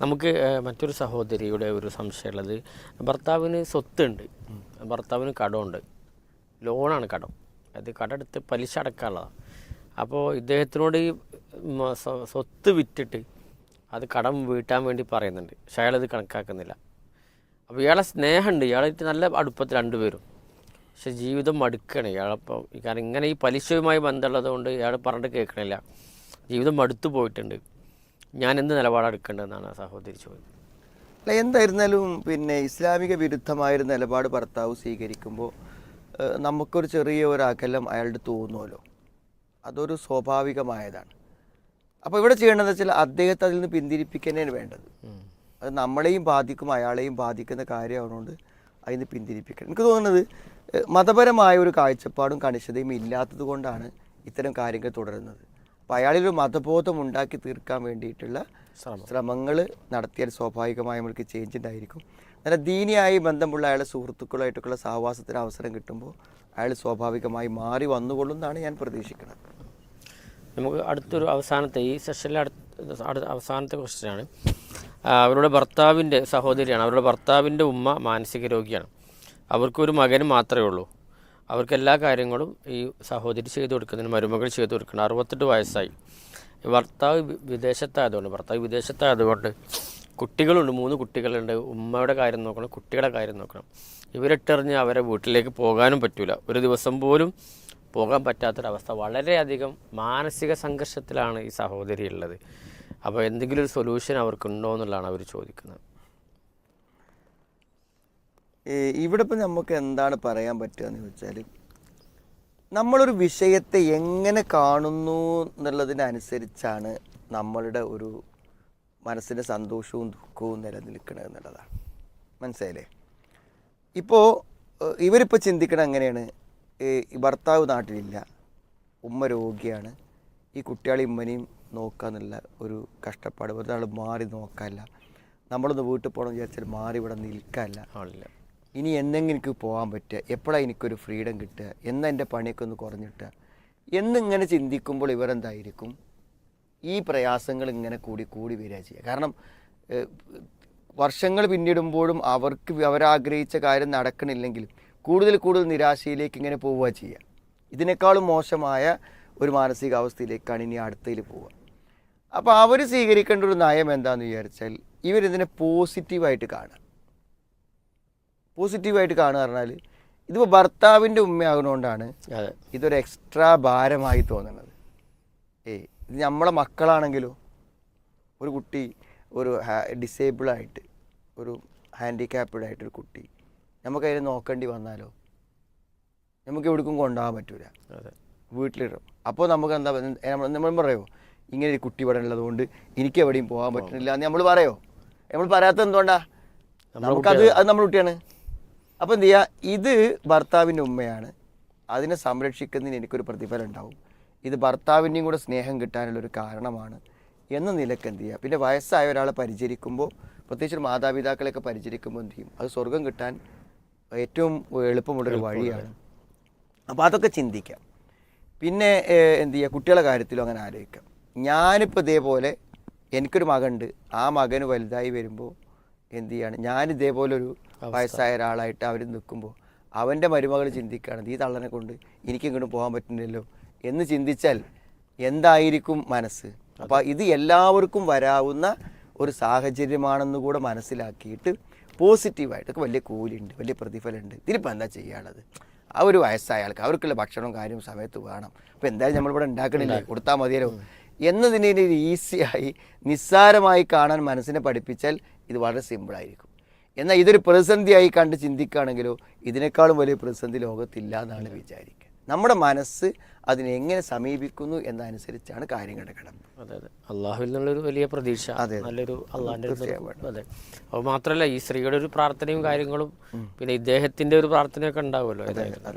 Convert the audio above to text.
നമുക്ക് മറ്റൊരു സഹോദരിയുടെ ഒരു സംശയമുള്ളത്, ഭർത്താവിന് സ്വത്തുണ്ട്, ഭർത്താവിന് കടമുണ്ട്, ലോണാണ് കടം, അത് കടമെടുത്ത് പലിശ അടക്കാനുള്ളതാണ്. അപ്പോൾ ഇദ്ദേഹത്തിനോട് ഈ സ്വത്ത് വിറ്റിട്ട് അത് കടം വീട്ടാൻ വേണ്ടി പറയുന്നുണ്ട്. പക്ഷെ അയാളത് കണക്കാക്കുന്നില്ല. അപ്പോൾ ഇയാളെ സ്നേഹമുണ്ട്, ഇയാളായിട്ട് നല്ല അടുപ്പത്തിൽ രണ്ടുപേരും. പക്ഷെ ജീവിതം മടുക്കുകയാണ് ഇയാളപ്പോൾ. കാരണം ഇങ്ങനെ ഈ പലിശയുമായി ബന്ധമുള്ളത് കൊണ്ട് ഇയാൾ പറഞ്ഞിട്ട് കേൾക്കണില്ല. ജീവിതം മടുത്തു പോയിട്ടുണ്ട്. ഞാൻ എന്ത് നിലപാടാണ് എടുക്കേണ്ടതെന്നാണ് സഹോദരി ചോദിക്കുന്നത്. അല്ല, എന്തായിരുന്നാലും പിന്നെ ഇസ്ലാമിക വിരുദ്ധമായൊരു നിലപാട് ഭർത്താവ് സ്വീകരിക്കുമ്പോൾ നമുക്കൊരു ചെറിയ ഒരു അകലം അയാളുടെ തോന്നുമല്ലോ. അതൊരു സ്വാഭാവികമായതാണ്. അപ്പോൾ ഇവിടെ ചെയ്യേണ്ടതെന്ന് വെച്ചാൽ അദ്ദേഹത്തെ അതിൽ നിന്ന് പിന്തിരിപ്പിക്കുന്നതാണ് വേണ്ടത്. അത് നമ്മളെയും ബാധിക്കും അയാളെയും ബാധിക്കുന്ന കാര്യമായതുകൊണ്ട് അതിൽ നിന്ന് പിന്തിരിപ്പിക്കണം. എനിക്ക് തോന്നുന്നത് മതപരമായ ഒരു കാഴ്ചപ്പാടും കണിശതയും ഇല്ലാത്തത് കൊണ്ടാണ് ഇത്തരം കാര്യങ്ങൾ തുടരുന്നത്. അപ്പോൾ അയാളിലൊരു മതബോധം ഉണ്ടാക്കി തീർക്കാൻ വേണ്ടിയിട്ടുള്ള ശ്രമങ്ങൾ നടത്തിയാൽ സ്വാഭാവികമായി നമുക്ക് ചേഞ്ച് ഉണ്ടായിരിക്കും. നല്ല ദീനിയായി ബന്ധമുള്ള അയാളെ സുഹൃത്തുക്കളായിട്ടൊക്കെയുള്ള സഹവാസത്തിന് അവസരം കിട്ടുമ്പോൾ അയാൾ സ്വാഭാവികമായി മാറി വന്നുകൊള്ളുന്നതാണ് ഞാൻ പ്രതീക്ഷിക്കുന്നത്. നമുക്ക് അടുത്തൊരു അവസാനത്തെ ഈ സെഷനിലെ അവസാനത്തെ ക്വസ്റ്റ്യനാണ്. അവരുടെ ഭർത്താവിൻ്റെ സഹോദരിയാണ്. അവരുടെ ഭർത്താവിൻ്റെ ഉമ്മ മാനസിക രോഗിയാണ്. അവർക്കൊരു മകന് മാത്രമേ ഉള്ളൂ. അവർക്ക് എല്ലാ കാര്യങ്ങളും ഈ സഹോദരി ചെയ്തു കൊടുക്കുന്നതിന് മരുമകൾ ചെയ്തു കൊടുക്കണം. 68 വയസ്സായി. ഭർത്താവ് വിദേശത്തായതുകൊണ്ട് കുട്ടികളുണ്ട്, 3 കുട്ടികളുണ്ട്. ഉമ്മയുടെ കാര്യം നോക്കണം, കുട്ടികളുടെ കാര്യം നോക്കണം. ഇവരിട്ടെറിഞ്ഞ് അവരെ വീട്ടിലേക്ക് പോകാനും പറ്റില്ല. ഒരു ദിവസം പോലും പോകാൻ പറ്റാത്തൊരവസ്ഥ. വളരെയധികം മാനസിക സംഘർഷത്തിലാണ് ഈ സഹോദരി ഉള്ളത്. അപ്പോൾ എന്തെങ്കിലും ഒരു സൊല്യൂഷൻ അവർക്കുണ്ടോ എന്നുള്ളതാണ് അവർ ചോദിക്കുന്നത്. ഇവിടെ ഇപ്പം നമുക്ക് എന്താണ് പറയാൻ പറ്റുക എന്ന് ചോദിച്ചാൽ, നമ്മളൊരു വിഷയത്തെ എങ്ങനെ കാണുന്നു എന്നുള്ളതിനനുസരിച്ചാണ് നമ്മളുടെ ഒരു മനസ്സിൻ്റെ സന്തോഷവും ദുഃഖവും നിലനിൽക്കുന്നത് എന്നുള്ളതാണ്. മനസ്സിലായില്ലേ? ഇപ്പോൾ ഇവരിപ്പോൾ ചിന്തിക്കണം എങ്ങനെയാണ്, ഭർത്താവ് നാട്ടിലില്ല, ഉമ്മ രോഗിയാണ്, ഈ കുട്ടികളെ ഉമ്മനെയും നോക്കുക എന്നുള്ള ഒരു കഷ്ടപ്പാട്. ഒരാൾ മാറി നോക്കാനില്ല, നമ്മളൊന്ന് വീട്ടിൽ പോകണം വിചാരിച്ചാൽ മാറി ഇവിടെ നിൽക്കാനില്ല. ഇനി എന്തെങ്കിലും എനിക്ക് പോകാൻ പറ്റുക, എപ്പോഴാണ് എനിക്കൊരു ഫ്രീഡം കിട്ടുക, എന്നാ എൻ്റെ പണിയൊക്കെ ഒന്ന് കുറഞ്ഞിട്ടുക എന്നിങ്ങനെ ചിന്തിക്കുമ്പോൾ ഇവരെന്തായിരിക്കും, ഈ പ്രയാസങ്ങൾ ഇങ്ങനെ കൂടി വരിക ചെയ്യുക. കാരണം വർഷങ്ങൾ പിന്നിടുമ്പോഴും അവരാഗ്രഹിച്ച കാര്യം നടക്കണില്ലെങ്കിലും കൂടുതൽ നിരാശയിലേക്ക് ഇങ്ങനെ പോവുക ചെയ്യുക. ഇതിനേക്കാളും മോശമായ ഒരു മാനസികാവസ്ഥയിലേക്കാണ് ഇനി അടുത്തതിൽ പോവുക. അപ്പോൾ അവർ സ്വീകരിക്കേണ്ട ഒരു നയം എന്താണെന്ന് വിചാരിച്ചാൽ, ഇവരിതിനെ പോസിറ്റീവായിട്ട് കാണുക. പറഞ്ഞാൽ ഇതിപ്പോൾ ഭർത്താവിൻ്റെ ഉമ്മയാകുന്നതുകൊണ്ടാണ് ഇതൊരു എക്സ്ട്രാ ഭാരമായി തോന്നുന്നത്. ഇത് നമ്മളെ മക്കളാണെങ്കിലോ, ഒരു കുട്ടി ഒരു ഡിസേബിളായിട്ട്, ഒരു ഹാൻഡിക്യാപ്ഡായിട്ടൊരു കുട്ടി നമുക്കതിനെ നോക്കേണ്ടി വന്നാലോ, നമുക്ക് എവിടേക്കും കൊണ്ടുപോകാൻ പറ്റൂല, വീട്ടിലിടും. അപ്പോൾ നമുക്ക് എന്താ നമ്മൾ പറയുമോ, ഇങ്ങനെ ഒരു കുട്ടി ഇവിടെ ഉള്ളതുകൊണ്ട് എനിക്ക് എവിടെയും പോകാൻ പറ്റുന്നില്ല എന്ന് നമ്മൾ പറയോ? നമ്മൾ പറയാത്തത് എന്തുകൊണ്ടാണ്? നമുക്കത് നമ്മുടെ കുട്ടിയാണ്. അപ്പോൾ എന്ത് ചെയ്യുക, ഇത് ഭർത്താവിൻ്റെ ഉമ്മയാണ്, അതിനെ സംരക്ഷിക്കുന്നതിന് എനിക്കൊരു പ്രതിഫലം ഉണ്ടാവും, ഇത് ഭർത്താവിൻ്റെയും കൂടെ സ്നേഹം കിട്ടാനുള്ളൊരു കാരണമാണ് എന്ന നിലക്ക് എന്ത് ചെയ്യുക. പിന്നെ വയസ്സായ ഒരാളെ പരിചരിക്കുമ്പോൾ, പ്രത്യേകിച്ച് മാതാപിതാക്കളെയൊക്കെ പരിചരിക്കുമ്പോൾ എന്ത് ചെയ്യും, അത് സ്വർഗം കിട്ടാൻ ഏറ്റവും എളുപ്പമുള്ളൊരു വഴിയാണ്. അപ്പോൾ അതൊക്കെ ചിന്തിക്കാം. പിന്നെ എന്ത് ചെയ്യുക, കുട്ടികളുടെ കാര്യത്തിലും അങ്ങനെ ആലോചിക്കാം. ഞാനിപ്പോൾ ഇതേപോലെ എനിക്കൊരു മകനുണ്ട്, ആ മകന് വലുതായി വരുമ്പോൾ എന്ത് ചെയ്യാണ്, ഞാനിതേപോലെ ഒരു വയസ്സായ ഒരാളായിട്ട് അവർ നിൽക്കുമ്പോൾ അവൻ്റെ മരുമകൾ ചിന്തിക്കുകയാണ്, ഈ തള്ളനെ കൊണ്ട് എനിക്കിങ്ങോട്ടും പോകാൻ പറ്റുന്നില്ലല്ലോ എന്ന് ചിന്തിച്ചാൽ എന്തായിരിക്കും മനസ്സ്? അപ്പോൾ ഇത് എല്ലാവർക്കും വരാവുന്ന ഒരു സാഹചര്യമാണെന്ന് കൂടെ മനസ്സിലാക്കിയിട്ട് പോസിറ്റീവായിട്ടൊക്കെ വലിയ കൂലിയുണ്ട്, വലിയ പ്രതിഫലമുണ്ട്, ഇതിലിപ്പോൾ എന്താ ചെയ്യാനുള്ളത്? ആ ഒരു വയസ്സായ ആൾക്ക് അവർക്കുള്ള ഭക്ഷണവും കാര്യവും സമയത്ത് വേണം, അപ്പോൾ എന്തായാലും നമ്മളിവിടെ ഉണ്ടാക്കണില്ലേ, കൊടുത്താൽ മതിയല്ലോ എന്നതിനെ ഈസിയായി നിസ്സാരമായി കാണാൻ മനസ്സിനെ പഠിപ്പിച്ചാൽ ഇത് വളരെ സിമ്പിളായിരിക്കും. എന്നാൽ ഇതൊരു പ്രതിസന്ധിയായി കണ്ട് ചിന്തിക്കുകയാണെങ്കിലോ ഇതിനേക്കാളും വലിയ പ്രതിസന്ധി ലോകത്തില്ല എന്നാണ് വിചാരിക്കുക. നമ്മുടെ മനസ്സ് അതിനെങ്ങനെ സമീപിക്കുന്നു എന്നനുസരിച്ചാണ് കാര്യങ്ങളുടെ കടമ്പ. അതെ, അള്ളാഹുവിൽ നിന്നുള്ളൊരു വലിയ പ്രതീക്ഷ, നല്ലൊരു അള്ളാഹിൻ്റെ. അതെ, അപ്പോൾ മാത്രമല്ല ഈ സ്ത്രീയുടെ ഒരു പ്രാർത്ഥനയും കാര്യങ്ങളും പിന്നെ ഇദ്ദേഹത്തിൻ്റെ ഒരു പ്രാർത്ഥനയൊക്കെ ഉണ്ടാവുമല്ലോ.